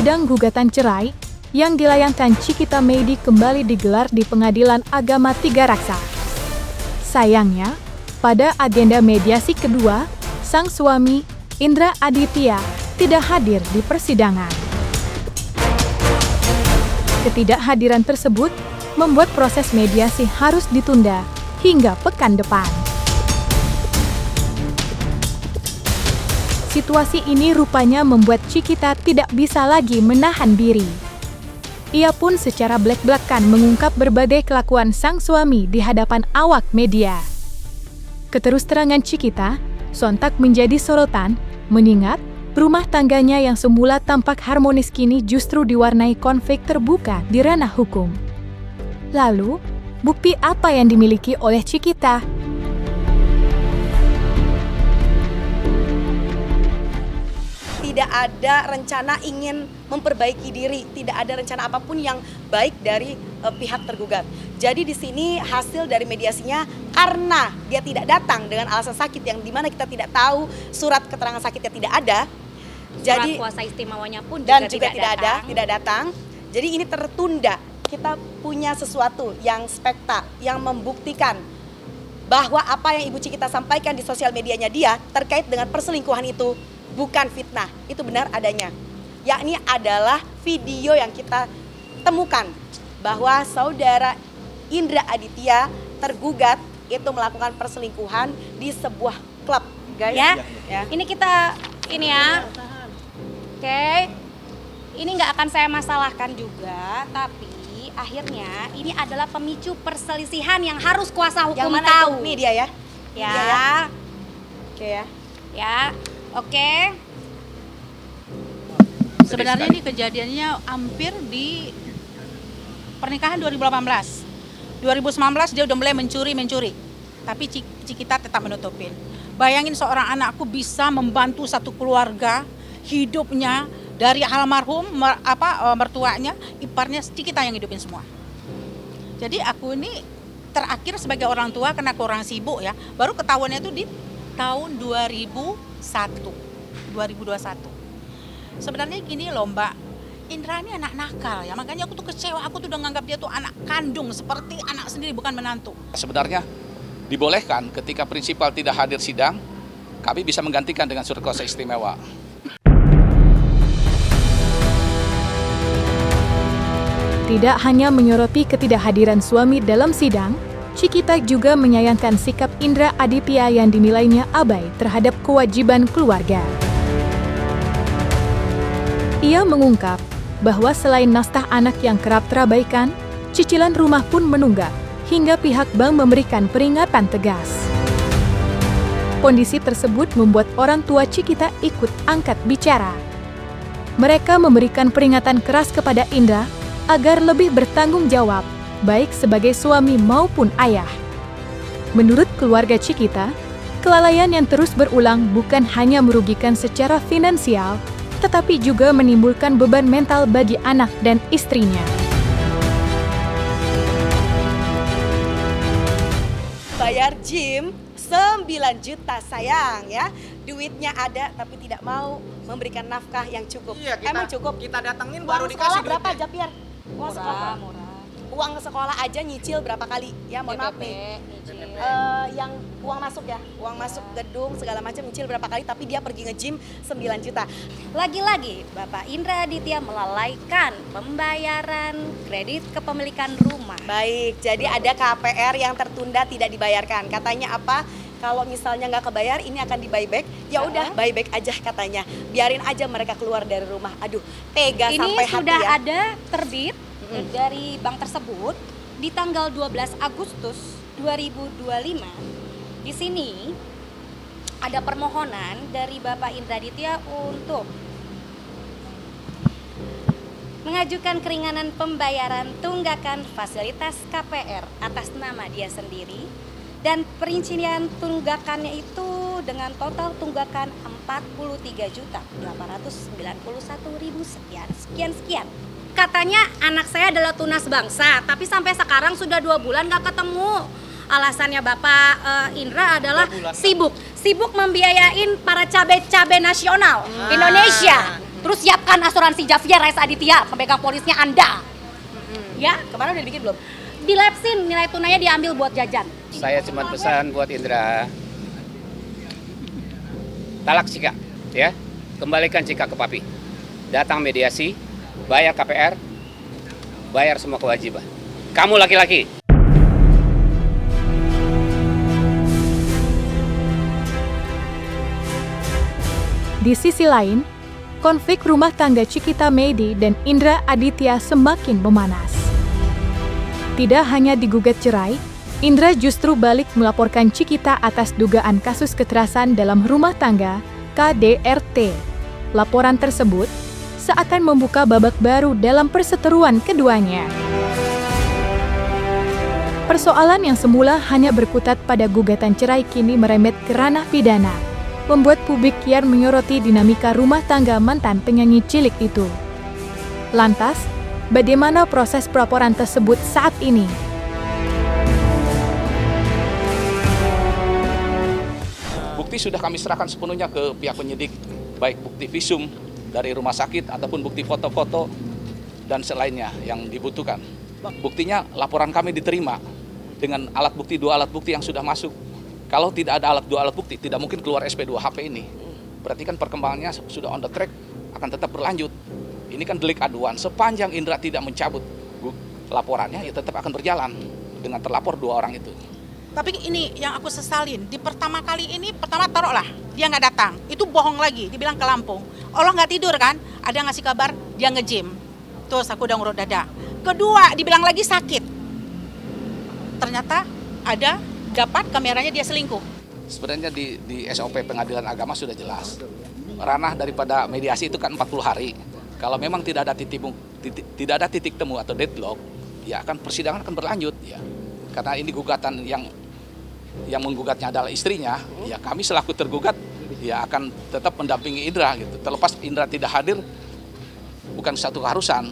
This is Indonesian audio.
sidang gugatan cerai yang dilayangkan Cikita Meidi kembali digelar di Pengadilan Agama Tiga Raksa. Sayangnya, pada agenda mediasi kedua, sang suami, Indra Aditya, tidak hadir di persidangan. Ketidakhadiran tersebut membuat proses mediasi harus ditunda hingga pekan depan. Situasi ini rupanya membuat Cikita tidak bisa lagi menahan diri. Ia pun secara blak-blakan mengungkap berbagai kelakuan sang suami di hadapan awak media. Keterus-terangan Cikita sontak menjadi sorotan, mengingat rumah tangganya yang semula tampak harmonis kini justru diwarnai konflik terbuka di ranah hukum. Lalu, bukti apa yang dimiliki oleh Cikita? Tidak ada rencana ingin memperbaiki diri, tidak ada rencana apapun yang baik dari pihak tergugat. Jadi di sini hasil dari mediasinya karena dia tidak datang dengan alasan sakit yang dimana kita tidak tahu surat keterangan sakitnya tidak ada. Jadi kuasa istimewanya pun dan juga tidak datang. Jadi ini tertunda. Kita punya sesuatu yang spekta, yang membuktikan bahwa apa yang Ibu Cikita sampaikan di sosial medianya dia terkait dengan perselingkuhan itu bukan fitnah, itu benar adanya. Yakni adalah video yang kita temukan bahwa saudara Indra Aditya tergugat itu melakukan perselingkuhan di sebuah klub, guys. Ya. Ini kita Oke. Ini nggak akan saya masalahkan juga, tapi akhirnya ini adalah pemicu perselisihan yang harus kuasa hukum yang mana tahu. Ini dia ya. Ya. Dia ya. Oke ya. Ya. Oke. Sebenarnya ini kejadiannya hampir di pernikahan 2018. 2019 dia udah mulai mencuri. Tapi Cikita tetap menutupin. Bayangin seorang anakku bisa membantu satu keluarga hidupnya dari almarhum mertuanya, iparnya Cikita yang hidupin semua. Jadi aku ini terakhir sebagai orang tua karena kurang sibuk ya, baru ketahuannya itu di tahun 2021. Sebenarnya gini loh Mbak, Indra ini anak nakal ya, makanya aku tuh kecewa, aku tuh udah nganggap dia tuh anak kandung seperti anak sendiri bukan menantu. Sebenarnya dibolehkan ketika prinsipal tidak hadir sidang, kami bisa menggantikan dengan surat kuasa istimewa. Tidak hanya menyoroti ketidakhadiran suami dalam sidang, Cikita juga menyayangkan sikap Indra Aditya yang dinilainya abai terhadap kewajiban keluarga. Ia mengungkap bahwa selain nafkah anak yang kerap terabaikan, cicilan rumah pun menunggak hingga pihak bank memberikan peringatan tegas. Kondisi tersebut membuat orang tua Cikita ikut angkat bicara. Mereka memberikan peringatan keras kepada Indra agar lebih bertanggung jawab, baik sebagai suami maupun ayah. Menurut keluarga Cikita, kelalaian yang terus berulang bukan hanya merugikan secara finansial, tetapi juga menimbulkan beban mental bagi anak dan istrinya. Bayar gym 9 juta sayang ya. Duitnya ada tapi tidak mau memberikan nafkah yang cukup. Iya, Emang cukup? Kita datengin Uang baru sekolah dikasih berapa duitnya. Japiar? Uang sekolah. Uang sekolah aja nyicil berapa kali? Ya mohon maaf nih. Yang uang masuk ya, uang masuk gedung segala macam nyicil berapa kali, tapi dia pergi nge-gym 9 juta. Lagi-lagi Bapak Indra Aditya melalaikan pembayaran kredit kepemilikan rumah. Baik, jadi ada KPR yang tertunda tidak dibayarkan. Katanya apa? Kalau misalnya nggak kebayar, ini akan di buyback. Ya udah, buyback aja katanya. Biarin aja mereka keluar dari rumah. Aduh, tega Ini sampai hati ya. sudah ada terbit dari bank tersebut di tanggal 12 Agustus 2025. Di sini ada permohonan dari Bapak Indra Aditya untuk mengajukan keringanan pembayaran tunggakan fasilitas KPR atas nama dia sendiri, dan perincian tunggakannya itu dengan total tunggakan 43.891.000 sekian. Katanya anak saya adalah tunas bangsa, tapi sampai sekarang sudah 2 bulan gak ketemu. Alasannya Bapak Indra adalah sibuk membiayain para cabai nasional Indonesia. Terus siapkan asuransi Javier Reza Aditya, pemegang polisnya Anda. Ya, Kemarin udah dibikin belum? dilapsin, nilai tunainya diambil buat jajan. Saya cuma pesan buat Indra, talak Cika, ya, kembalikan Cika ke papi. Datang mediasi, bayar KPR, bayar semua kewajiban. Kamu laki-laki. Di sisi lain, konflik rumah tangga Cikita Medi dan Indra Aditya semakin memanas. Tidak hanya digugat cerai, Indra justru balik melaporkan Cikita atas dugaan kasus kekerasan dalam rumah tangga KDRT. Laporan tersebut seakan membuka babak baru dalam perseteruan keduanya. Persoalan yang semula hanya berkutat pada gugatan cerai kini merembet ke ranah pidana, membuat publik kian menyoroti dinamika rumah tangga mantan penyanyi cilik itu. Lantas, bagaimana proses pelaporan tersebut saat ini? Bukti sudah kami serahkan sepenuhnya ke pihak penyidik, baik bukti visum dari rumah sakit ataupun bukti foto-foto dan selainnya yang dibutuhkan. Buktinya laporan kami diterima dengan alat bukti, 2 alat bukti yang sudah masuk. Kalau tidak ada 2 alat bukti, tidak mungkin keluar SP2 HP ini. Berarti kan perkembangannya sudah on the track, akan tetap berlanjut. Ini kan delik aduan, sepanjang Indra tidak mencabut laporannya, ya tetap akan berjalan dengan terlapor 2 orang itu. Tapi ini yang aku sesalin, di pertama kali ini, pertama taruhlah, dia nggak datang. Itu bohong lagi, dibilang ke Lampung. Allah nggak tidur kan, ada yang ngasih kabar, dia nge-gym. Terus aku udah ngurut dada. Kedua, dibilang lagi sakit. Ternyata ada gapat kameranya dia selingkuh. Sebenarnya di SOP pengadilan agama sudah jelas. Ranah daripada mediasi itu kan 40 hari. Kalau memang tidak ada titik temu atau deadlock, ya akan persidangan akan berlanjut ya. Karena ini gugatan yang menggugatnya adalah istrinya, ya kami selaku tergugat ya akan tetap mendampingi Indra gitu. Terlepas Indra tidak hadir bukan satu keharusan.